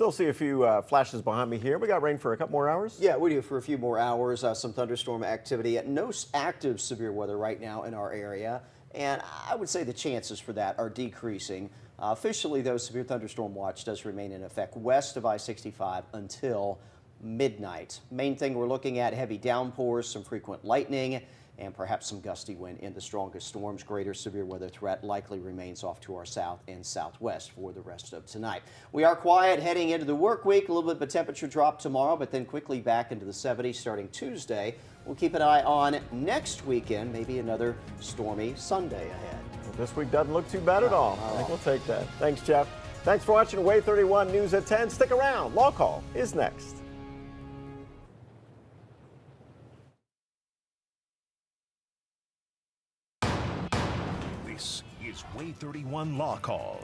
Still see a few flashes behind me here. We got rain for a couple more hours? Yeah, we do for a few more hours. Some thunderstorm activity. No active severe weather right now in our area. And I would say the chances for that are decreasing. Officially, though, severe thunderstorm watch does remain in effect west of I-65 until midnight. Main thing we're looking at, heavy downpours, some frequent lightning, and perhaps some gusty wind in the strongest storms. Greater severe weather threat likely remains off to our south and southwest for the rest of tonight. We are quiet heading into the work week. A little bit of a temperature drop tomorrow, but then quickly back into the 70s starting Tuesday. We'll keep an eye on next weekend, maybe another stormy Sunday ahead. Well, this week doesn't look too bad at all. I think we'll take that. Thanks, Jeff. Thanks for watching WAAY 31 News at 10. Stick around. Law Call is next. This is WAAY 31 Law Call.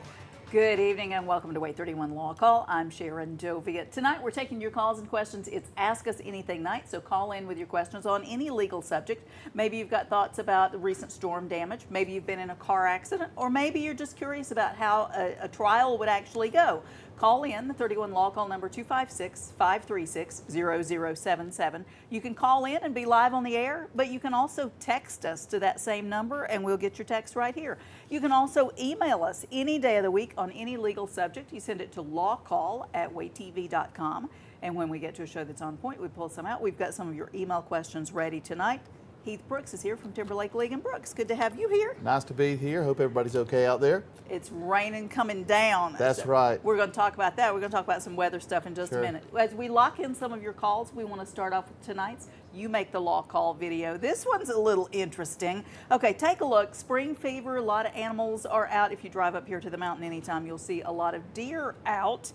Good evening and welcome to WAAY 31 Law Call. I'm Sharon Doviet. Tonight we're taking your calls and questions. It's Ask Us Anything night, so call in with your questions on any legal subject. Maybe you've got thoughts about the recent storm damage, maybe you've been in a car accident, or maybe you're just curious about how a trial would actually go. Call in the 31 Law Call number 256-536-0077. You can call in and be live on the air, but you can also text us to that same number and we'll get your text right here. You can also email us any day of the week on any legal subject. You send it to lawcall@waytv.com. And when we get to a show that's on point, we pull some out. We've got some of your email questions ready tonight. Heath Brooks is here from Timberlake League and Brooks. Good to have you here. Nice to be here. Hope everybody's okay out there. It's raining coming down. That's right. We're going to talk about that. We're going to talk about some weather stuff in just a minute. As we lock in some of your calls, we want to start off with tonight's You Make the Law Call video. This one's a little interesting. Okay, take a look. Spring fever, a lot of animals are out. If you drive up here to the mountain anytime, you'll see a lot of deer out.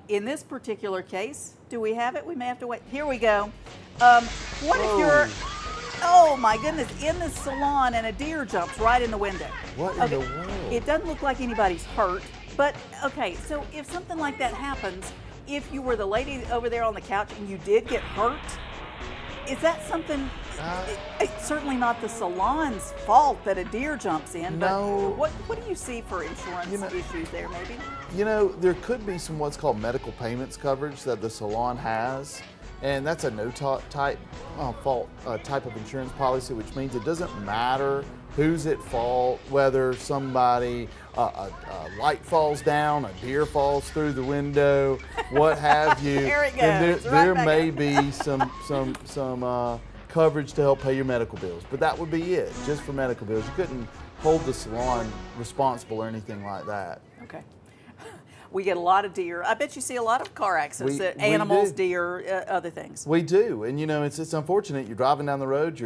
In this particular case, do we have it? We may have to wait. Here we go. What if you're... Oh my goodness, in the salon and a deer jumps right in the window. What in the world? It doesn't look like anybody's hurt, but okay, so if something like that happens, if you were the lady over there on the couch and you did get hurt, is that something, it's certainly not the salon's fault that a deer jumps in, no. But what do you see for insurance issues there maybe? You know, there could be some what's called medical payments coverage that the salon has. And that's a no-fault type of insurance policy, which means it doesn't matter who's at fault, whether somebody, a light falls down, a deer falls through the window, what have you. There it goes. And there may be some coverage to help pay your medical bills, but that would be it, just for medical bills. You couldn't hold the salon responsible or anything like that. Okay. We get a lot of deer. I bet you see a lot of car accidents, animals, deer, other things. We do, and you know, it's unfortunate. You're driving down the road,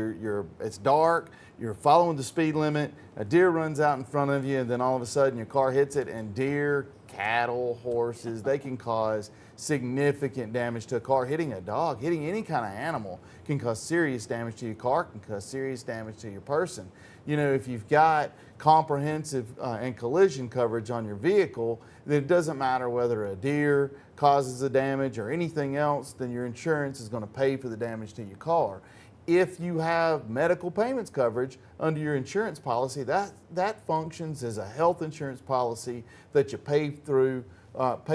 it's dark, you're following the speed limit, a deer runs out in front of you, and then all of a sudden your car hits it, and deer, cattle, horses, they can cause significant damage to a car. Hitting a dog, hitting any kind of animal can cause serious damage to your car, can cause serious damage to your person. You know, if you've got comprehensive and collision coverage on your vehicle, then it doesn't matter whether a deer causes the damage or anything else, then your insurance is going to pay for the damage to your car. If you have medical payments coverage under your insurance policy, that functions as a health insurance policy that you pay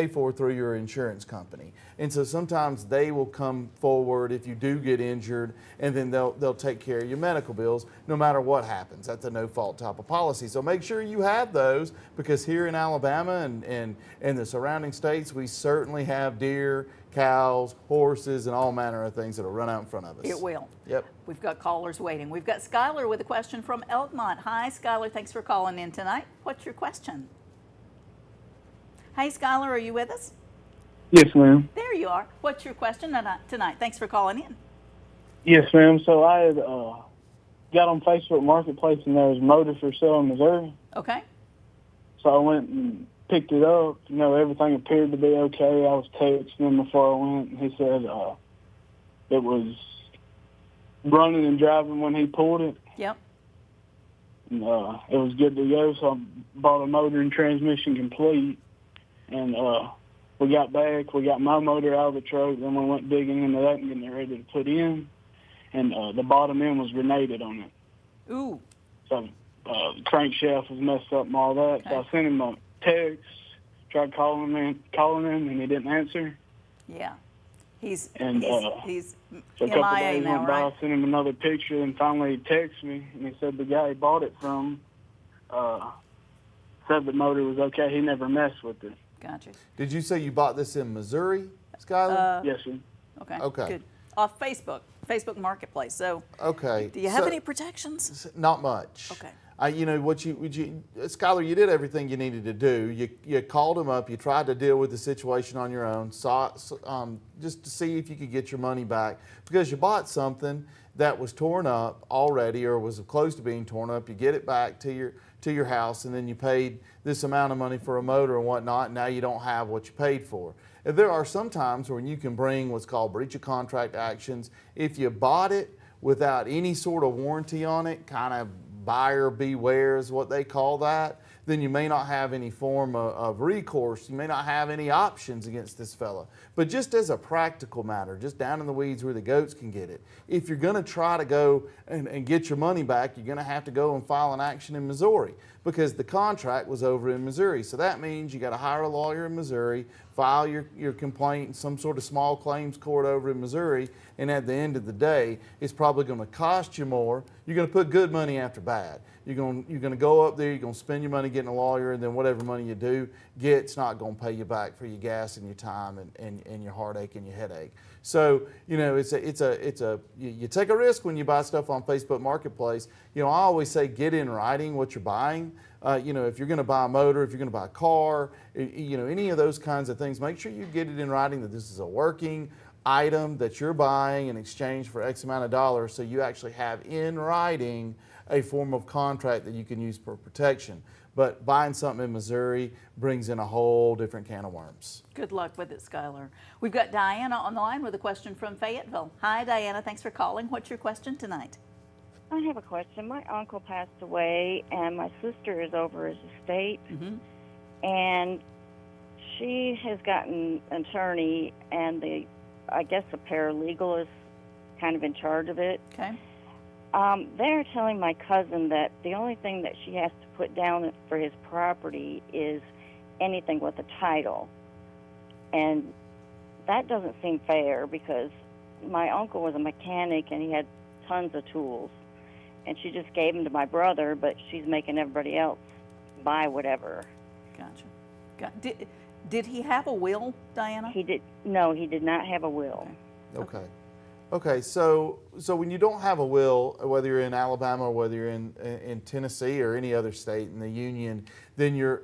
for through your insurance company. And so sometimes they will come forward if you do get injured, and then they'll take care of your medical bills no matter what happens. That's a no-fault type of policy. So make sure you have those, because here in Alabama and the surrounding states, we certainly have deer, cows, horses, and all manner of things that'll run out in front of us. It will. Yep. We've got callers waiting. We've got Skylar with a question from Elkmont. Hi, Skylar. Thanks for calling in tonight. What's your question? Hey, Skylar, are you with us? Yes, ma'am. There you are. What's your question tonight? Thanks for calling in. Yes, ma'am. So I had got on Facebook Marketplace, and there was motors for sale in Missouri. Okay. So I went and picked it up. You know, everything appeared to be okay. I was texting him before I went, and he said it was running and driving when he pulled it. Yep. And, it was good to go, so I bought a motor and transmission complete. And we got back, we got my motor out of the truck, then we went digging into that and getting it ready to put in. And the bottom end was grenaded on it. Ooh. So the crankshaft was messed up and all that. Okay. So I sent him a text Tried calling him, and he didn't answer. Yeah. He's And MIA so a couple days now, went by. right? I sent him another picture, and finally he texted me, and he said the guy he bought it from said the motor was okay. He never messed with it. Gotcha. Did you say you bought this in Missouri, Skylar? Yes, sir. Okay. Okay. Good. Off Facebook Marketplace. So, Okay. do you have So- any protections? Not much. Okay. You know what Skylar, you did everything you needed to do. You called him up. You tried to deal with the situation on your own, just to see if you could get your money back because you bought something that was torn up already or was close to being torn up. You get it back to your house, and then you paid this amount of money for a motor and whatnot. And now you don't have what you paid for. And there are some times when you can bring what's called breach of contract actions. If you bought it without any sort of warranty on it, kind of buyer beware is what they call that, then you may not have any form of recourse. You may not have any options against this fella. But just as a practical matter, just down in the weeds where the goats can get it, if you're going to try to go and get your money back, you're going to have to go and file an action in Missouri because the contract was over in Missouri. So that means you got to hire a lawyer in Missouri, file your complaint in some sort of small claims court over in Missouri, and at the end of the day, it's probably going to cost you more. You're going to put good money after bad. You're going to go up there, you're going to spend your money getting a lawyer, and then whatever money you do get, it's not going to pay you back for your gas and your time and your heartache and your headache. So, you know, you take a risk when you buy stuff on Facebook Marketplace. You know, I always say get in writing what you're buying. You know, if you're going to buy a motor, if you're going to buy a car, you know, any of those kinds of things, make sure you get it in writing that this is a working item that you're buying in exchange for X amount of dollars, so you actually have in writing a form of contract that you can use for protection. But buying something in Missouri brings in a whole different can of worms. Good luck with it, Skylar. We've got Diana on the line with a question from Fayetteville. Hi, Diana. Thanks for calling. What's your question tonight? I have a question. My uncle passed away, and my sister is over his estate, and she has gotten an attorney, and I guess a paralegal is kind of in charge of it. Okay. They're telling my cousin that the only thing that she has to put down for his property is anything with a title. And that doesn't seem fair because my uncle was a mechanic and he had tons of tools. And she just gave them to my brother, but she's making everybody else buy whatever. Gotcha. Did he have a will, Diana? No, he did not have a will. Okay, so when you don't have a will, whether you're in Alabama or whether you're in Tennessee or any other state in the union, then you're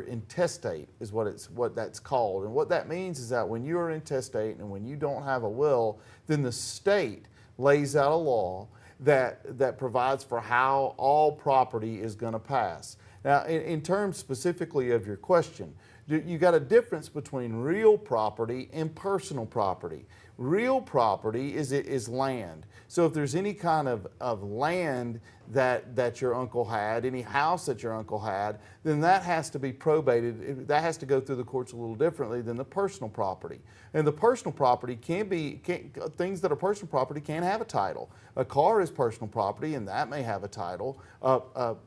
intestate is what that's called. And what that means is that when you are intestate and when you don't have a will, then the state lays out a law that provides for how all property is going to pass. Now, in terms specifically of your question, you got a difference between real property and personal property. Real property is land. So if there's any kind of land that your uncle had, any house that your uncle had, then that has to be probated. That has to go through the courts a little differently than the personal property. And the personal property things that are personal property can have a title. A car is personal property, and that may have a title.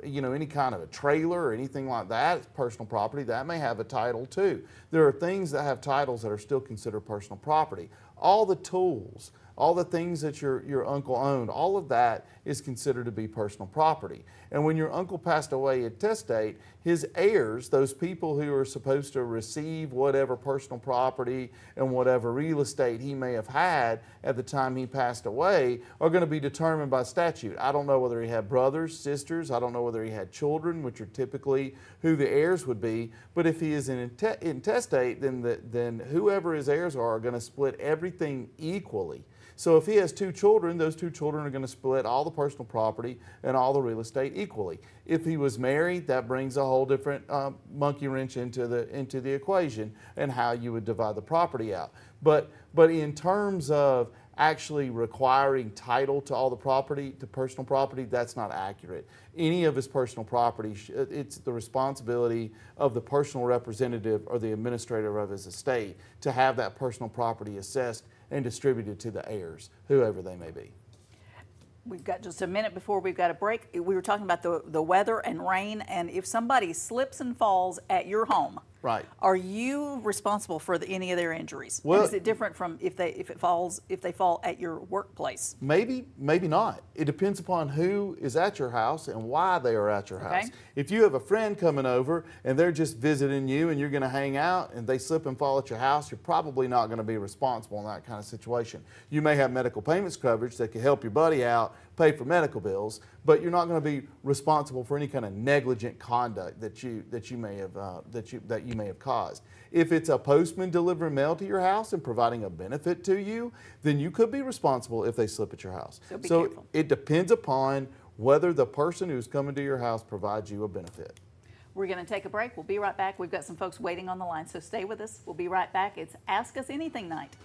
You know, any kind of a trailer or anything like that is personal property. That may have a title too. There are things that have titles that are still considered personal property. All the tools, all the things that your uncle owned, all of that is considered to be personal property. And when your uncle passed away intestate, his heirs, those people who are supposed to receive whatever personal property and whatever real estate he may have had at the time he passed away, are going to be determined by statute. I don't know whether he had brothers, sisters, I don't know whether he had children, which are typically who the heirs would be, but if he is intestate, then whoever his heirs are going to split everything equally. So if he has two children, those two children are going to split all the personal property and all the real estate equally. If he was married, that brings a whole different monkey wrench into the equation and how you would divide the property out. But in terms of actually requiring title to all the property, to personal property, that's not accurate. Any of his personal property, it's the responsibility of the personal representative or the administrator of his estate to have that personal property assessed and distributed to the heirs, whoever they may be. We've got just a minute before we've got a break. We were talking about the weather and rain, and if somebody slips and falls at your home, Right. Are you responsible for any of their injuries? Well- And is it different from if they fall at your workplace? Maybe, maybe not. It depends upon who is at your house and why they are at your Okay. house. If you have a friend coming over and they're just visiting you and you're going to hang out and they slip and fall at your house, you're probably not going to be responsible in that kind of situation. You may have medical payments coverage that can help your buddy out, pay for medical bills, but you're not going to be responsible for any kind of negligent conduct that you may have caused. If it's a postman delivering mail to your house and providing a benefit to you, then you could be responsible if they slip at your house. So be careful. It depends upon whether the person who's coming to your house provides you a benefit. We're going to take a break. We'll be right back. We've got some folks waiting on the line, so stay with us. We'll be right back. It's Ask Us Anything night.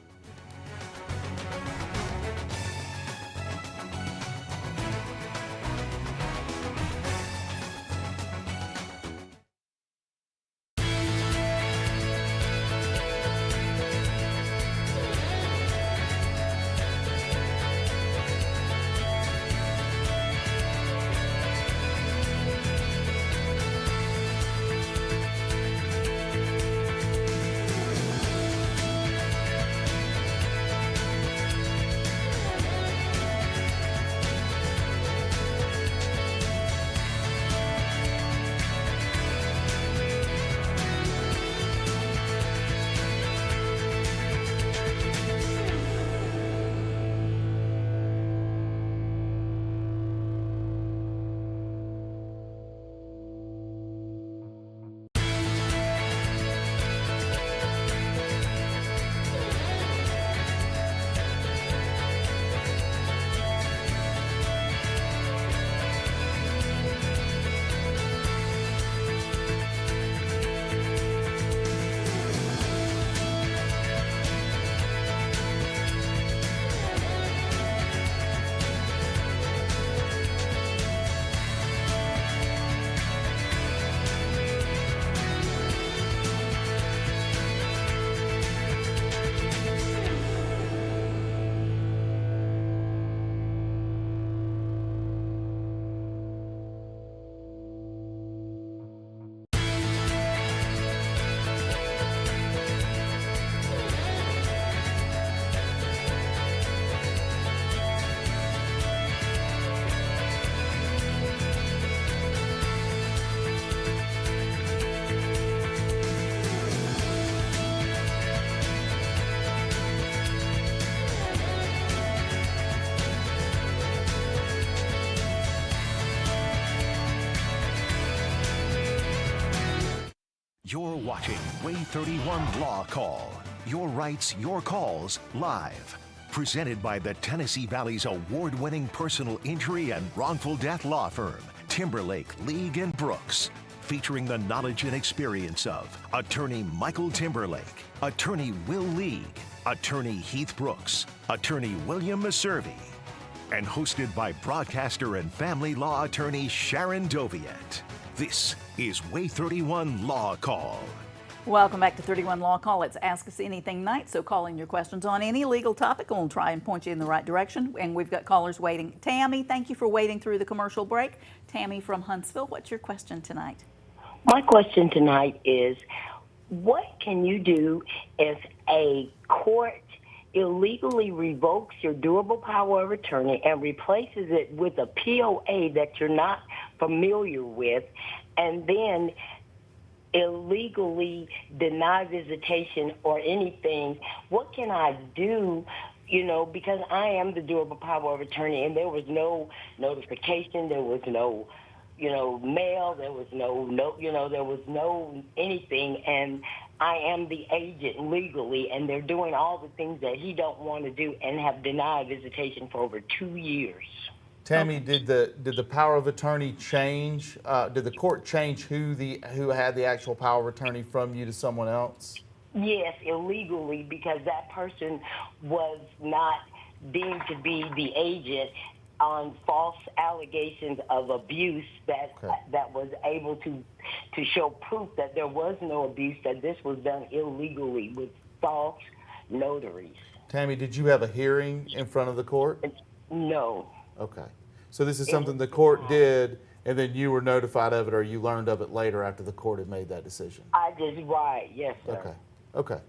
You're watching WAAY 31 Law Call. Your rights, your calls, live. Presented by the Tennessee Valley's award-winning personal injury and wrongful death law firm, Timberlake, League & Brooks. Featuring the knowledge and experience of Attorney Michael Timberlake, Attorney Will League, Attorney Heath Brooks, Attorney William Maservi. And hosted by broadcaster and family law attorney Sharon Doviet. This is WAAY 31 Law Call. Welcome back to 31 Law Call. It's Ask Us Anything night, so call in your questions on any legal topic and we'll try and point you in the right direction. And we've got callers waiting. Tammy, thank you for waiting through the commercial break. Tammy from Huntsville, what's your question tonight? My question tonight is, what can you do if a court illegally revokes your durable power of attorney and replaces it with a POA that you're not familiar with, and then illegally deny visitation or anything? What can I do? You know, because I am the durable power of attorney, and there was no notification, there was no, mail, there was there was no anything, and I am the agent legally, and they're doing all the things that he don't want to do and have denied visitation for over 2 years. Tammy, did the power of attorney change? Did the court change who had the actual power of attorney from you to someone else? Yes, illegally, because that person was not deemed to be the agent on false allegations of abuse that was able to show proof that there was no abuse, that this was done illegally with false notaries. Tammy, did you have a hearing in front of the court? No. Okay. So this is something the court did and then you were notified of it, or you learned of it later after the court had made that decision. I just right, yes, sir. Okay. Okay.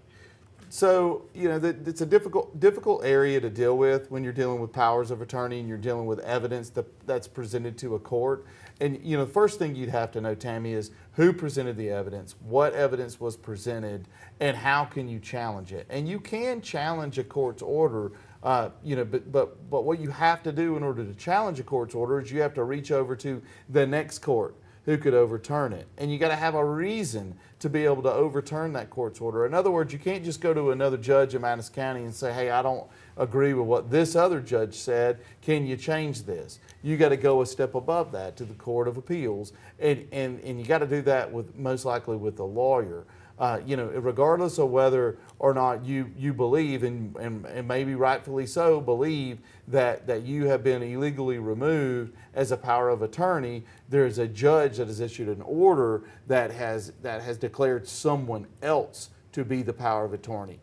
So, you know, it's a difficult area to deal with when you're dealing with powers of attorney and you're dealing with evidence that's presented to a court. And, you know, the first thing you'd have to know, Tammy, is who presented the evidence, what evidence was presented, and how can you challenge it. And you can challenge a court's order, you know, but what you have to do in order to challenge a court's order is you have to reach over to the next court who could overturn it. And you got to have a reason to be able to overturn that court's order. In other words, you can't just go to another judge in Madison County and say, hey, I don't agree with what this other judge said. Can you change this? You got to go a step above that to the Court of Appeals. And you got to do that with most likely with a lawyer. You know, regardless of whether or not you believe, and maybe rightfully so, believe that you have been illegally removed as a power of attorney, there's a judge that has issued an order that has declared someone else to be the power of attorney.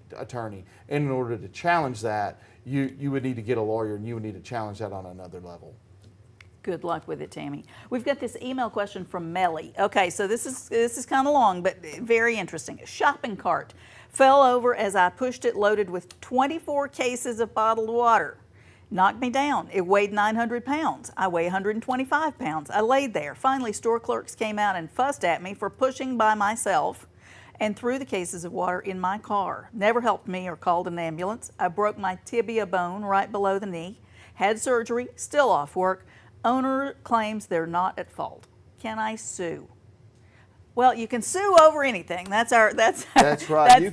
And in order to challenge that, you would need to get a lawyer, and you would need to challenge that on another level. Good luck with it, Tammy. We've got this email question from Melly. Okay, so this is kind of long, but very interesting. A shopping cart fell over as I pushed it loaded with 24 cases of bottled water. Knocked me down. It weighed 900 pounds. I weigh 125 pounds. I laid there. Finally, store clerks came out and fussed at me for pushing by myself and threw the cases of water in my car. Never helped me or called an ambulance. I broke my tibia bone right below the knee. Had surgery, still off work. Owner claims they're not at fault. Can I sue? Well, you can sue over anything. That's right. That's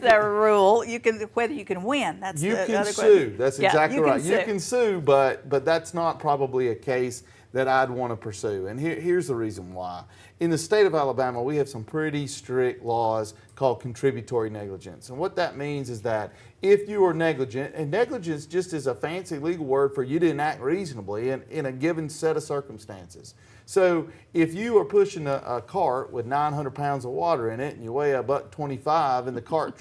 their rule. You can, whether you can win. That's you the can other sue. question. That's Yeah, exactly you right. can You sue. can sue, but that's not probably a case that I'd want to pursue. And here's the reason why. In the state of Alabama, we have some pretty strict laws called contributory negligence. And what that means is that if you are negligent, and negligence just is a fancy legal word for you didn't act reasonably in a given set of circumstances. So if you are pushing a cart with 900 pounds of water in it and you weigh $125 and the cart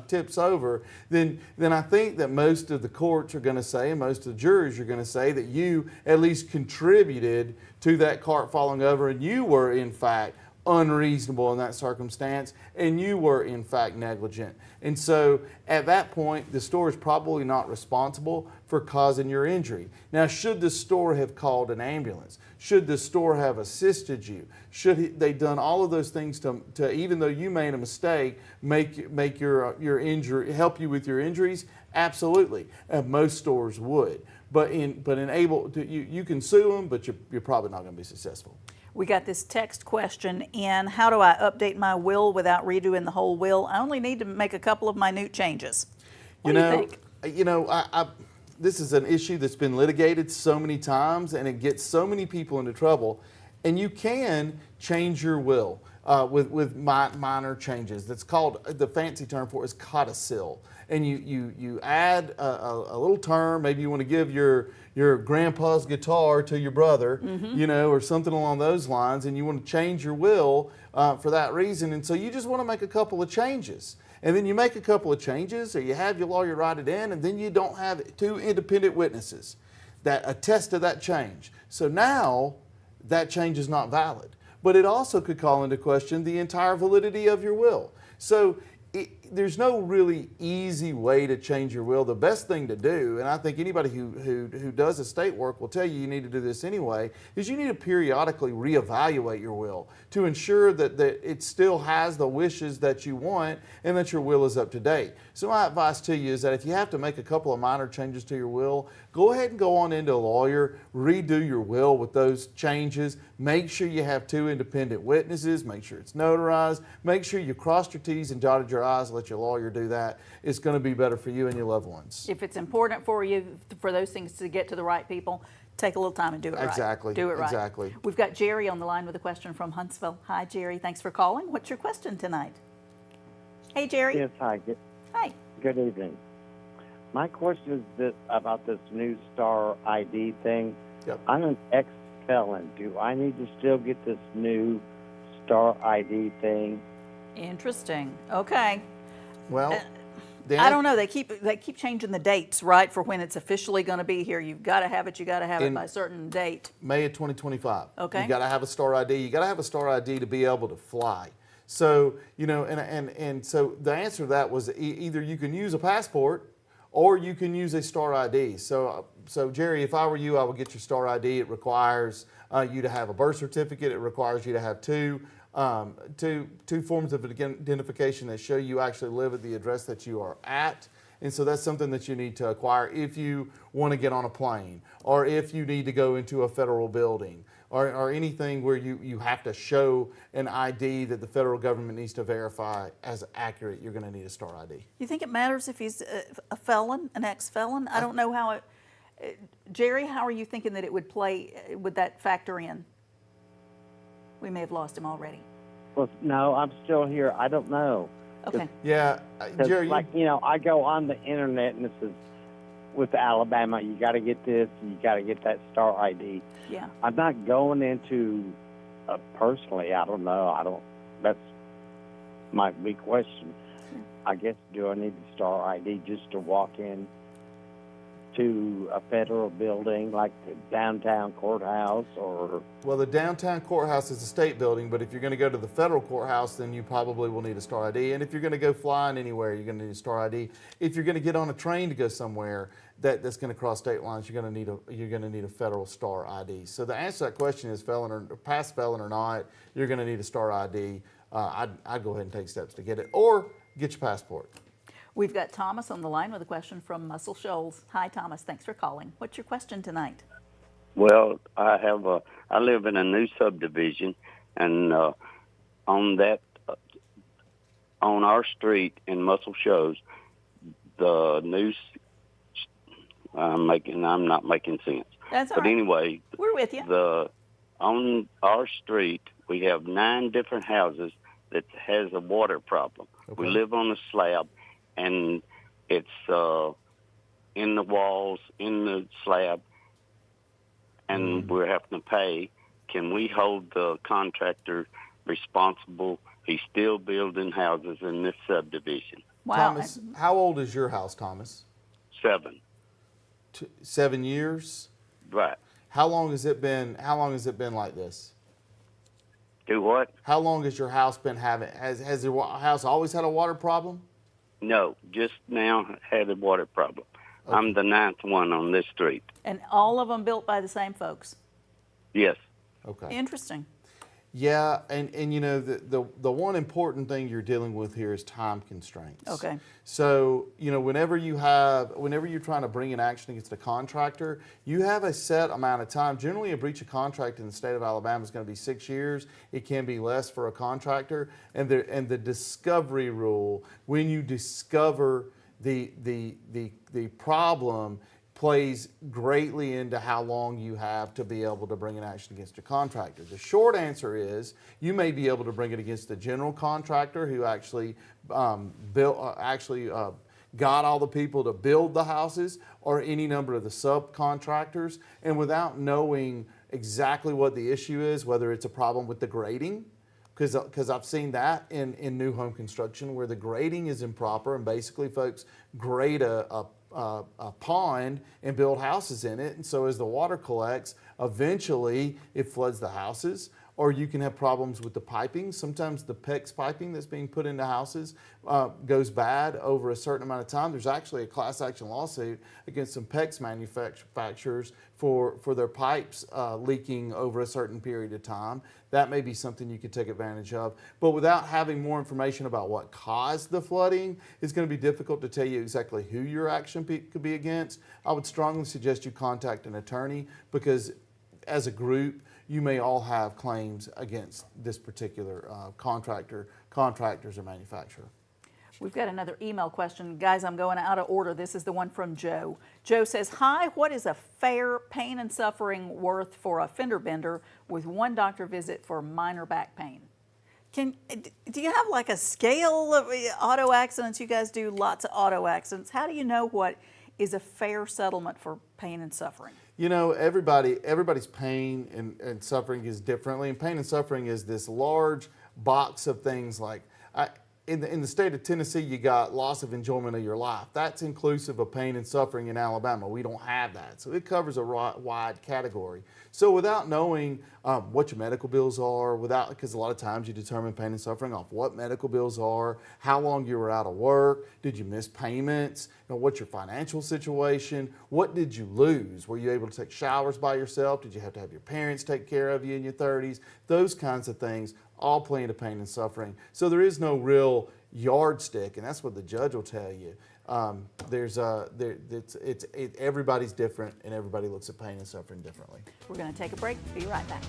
tips over, then I think that most of the courts are going to say, and most of the juries are going to say, that you at least contributed to that cart falling over, and you were in fact unreasonable in that circumstance, and you were in fact negligent. And so at that point, the store is probably not responsible for causing your injury. Now, should the store have called an ambulance? Should the store have assisted you? Should they done all of those things to even though you made a mistake, make your injury, help you with your injuries? Absolutely, most stores would. But you can sue them, but you're probably not going to be successful. We got this text question in, how do I update my will without redoing the whole will? I only need to make a couple of minute changes. What do you think? You know, this is an issue that's been litigated so many times, and it gets so many people into trouble. And you can change your will with minor changes. That's called, the fancy term for it is codicil. And you add a little term. Maybe you want to give your grandpa's guitar to your brother, you know, or something along those lines, and you want to change your will for that reason. And so you just want to make a couple of changes. And then you make a couple of changes, or you have your lawyer write it in, and then you don't have two independent witnesses that attest to that change. So now that change is not valid. But it also could call into question the entire validity of your will. So there's no really easy way to change your will. The best thing to do, and I think anybody who does estate work will tell you need to do this anyway, is you need to periodically reevaluate your will to ensure that it still has the wishes that you want and that your will is up to date. So my advice to you is that if you have to make a couple of minor changes to your will, go ahead and go on into a lawyer, redo your will with those changes. Make sure you have two independent witnesses. Make sure it's notarized. Make sure you crossed your T's and dotted your I's. Let your lawyer do that. It's going to be better for you and your loved ones. If it's important for you, for those things to get to the right people, take a little time and do it right. Exactly. Do it right. Exactly. We've got Jerry on the line with a question from Huntsville. Hi, Jerry. Thanks for calling. What's your question tonight? Hey, Jerry. Yes, hi. Hi. Good evening. My question is about this new Star ID thing. Yep. I'm an ex-felon. Do I need to still get this new Star ID thing? Interesting. Okay. Well, I don't know. They keep changing the dates, right, for when it's officially going to be here. You've got to have it. You got to have it by a certain date. May of 2025. Okay. You got to have a star ID. You got to have a star ID to be able to fly. So, you know, and so the answer to that was either you can use a passport or you can use a star ID. So Jerry, if I were you, I would get your star ID. It requires you to have a birth certificate. It requires you to have two forms of identification that show you actually live at the address that you are at. And so that's something that you need to acquire if you want to get on a plane, or if you need to go into a federal building, or anything where you have to show an ID that the federal government needs to verify as accurate. You're going to need a star ID. You think it matters if he's a felon, an ex-felon? I don't know how it. Jerry, how are you thinking that it would play? Would that factor in? We may have lost him already. Well, no, I'm still here. I don't know. Okay. Yeah, Jerry. Like, you know, I go on the internet and it says, with Alabama, you got to get this, you got to get that star ID. Yeah. I'm not going into, personally, I don't know. That's my big question. Yeah. I guess, do I need the star ID just to walk in to a federal building like the downtown courthouse, or? Well, the downtown courthouse is a state building, but if you're going to go to the federal courthouse, then you probably will need a star ID. And if you're going to go flying anywhere, you're going to need a star ID. If you're going to get on a train to go somewhere that's going to cross state lines, you're going to need a federal star ID. So the answer to that question is felon or past felon or not, you're going to need a star ID. I'd go ahead and take steps to get it, or get your passport. We've got Thomas on the line with a question from Muscle Shoals. Hi, Thomas. Thanks for calling. What's your question tonight? Well, I live in a new subdivision, and on our street in Muscle Shoals, the new. I'm not making sense. That's all but right. Anyway, we're with you. On our street, we have 9 different houses that has a water problem. Okay. We live on a slab, and it's in the walls, in the slab, and we're having to pay. Can we hold the contractor responsible? He's still building houses in this subdivision. Wow. Thomas, how old is your house, Thomas? 7. 7 years. Right. How long has it been like this? Do what? How long has your house been having? Has your house always had a water problem? No, just now had a water problem. Okay. I'm the 9th one on this street. And all of them built by the same folks. Yes. Okay. Interesting. Yeah, and you know the one important thing you're dealing with here is time constraints. Okay. So you know whenever you're trying to bring an action against a contractor, you have a set amount of time. Generally, a breach of contract in the state of Alabama is going to be 6 years. It can be less for a contractor, and the discovery rule, when you discover the problem, plays greatly into how long you have to be able to bring an action against a contractor. The short answer is you may be able to bring it against the general contractor who actually got all the people to build the houses, or any number of the subcontractors, and without knowing exactly what the issue is, whether it's a problem with the grading, because I've seen that in new home construction where the grading is improper, and basically folks grade a pond and build houses in it, and so as the water collects, eventually it floods the houses. Or you can have problems with the piping. Sometimes the PEX piping that's being put into houses goes bad over a certain amount of time. There's actually a class action lawsuit against some PEX manufacturers for their pipes leaking over a certain period of time. That may be something you could take advantage of. But without having more information about what caused the flooding, it's going to be difficult to tell you exactly who your action could be against. I would strongly suggest you contact an attorney, because as a group, you may all have claims against this particular contractors or manufacturer. We've got another email question. Guys, I'm going out of order. This is the one from Joe. Joe says, hi, what is a fair pain and suffering worth for a fender bender with one doctor visit for minor back pain? Do you have like a scale of auto accidents? You guys do lots of auto accidents. How do you know what is a fair settlement for pain and suffering? You know, everybody's pain and suffering is differently, and pain and suffering is this large box of things. Like in the state of Tennessee, you got loss of enjoyment of your life. That's inclusive of pain and suffering in Alabama. We don't have that. So it covers a wide category. So without knowing what your medical bills are, because a lot of times you determine pain and suffering off what medical bills are, how long you were out of work, did you miss payments, what's your financial situation, what did you lose? Were you able to take showers by yourself? Did you have to have your parents take care of you in your 30s? Those kinds of things all play into pain and suffering. So there is no real yardstick, and that's what the judge will tell you. Everybody's different, and everybody looks at pain and suffering differently. We're going to take a break. Be right back.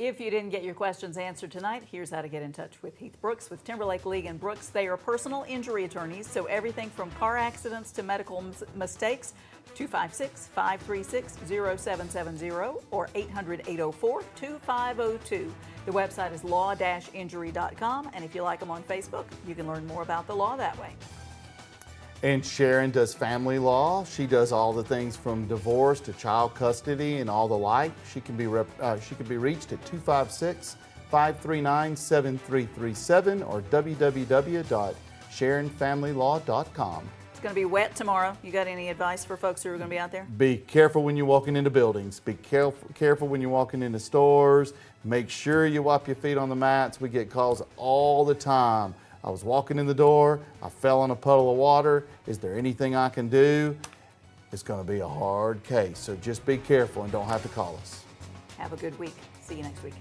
If you didn't get your questions answered tonight, here's how to get in touch with Heath Brooks with Timberlake League and Brooks. They are personal injury attorneys, so everything from car accidents to medical mistakes. 256-536-0770 or 800-804-2502. The website is law-injury.com, and if you like them on Facebook, you can learn more about the law that way. And Sharon does family law. She does all the things from divorce to child custody and all the like. She can be reached at 256-539-7337 or www.sharonfamilylaw.com. It's going to be wet tomorrow. You got any advice for folks who are going to be out there? Be careful when you're walking into buildings. Be careful when you're walking into stores. Make sure you wipe your feet on the mats. We get calls all the time. I was walking in the door, I fell in a puddle of water. Is there anything I can do? It's going to be a hard case, so just be careful and don't have to call us. Have a good week. See you next week.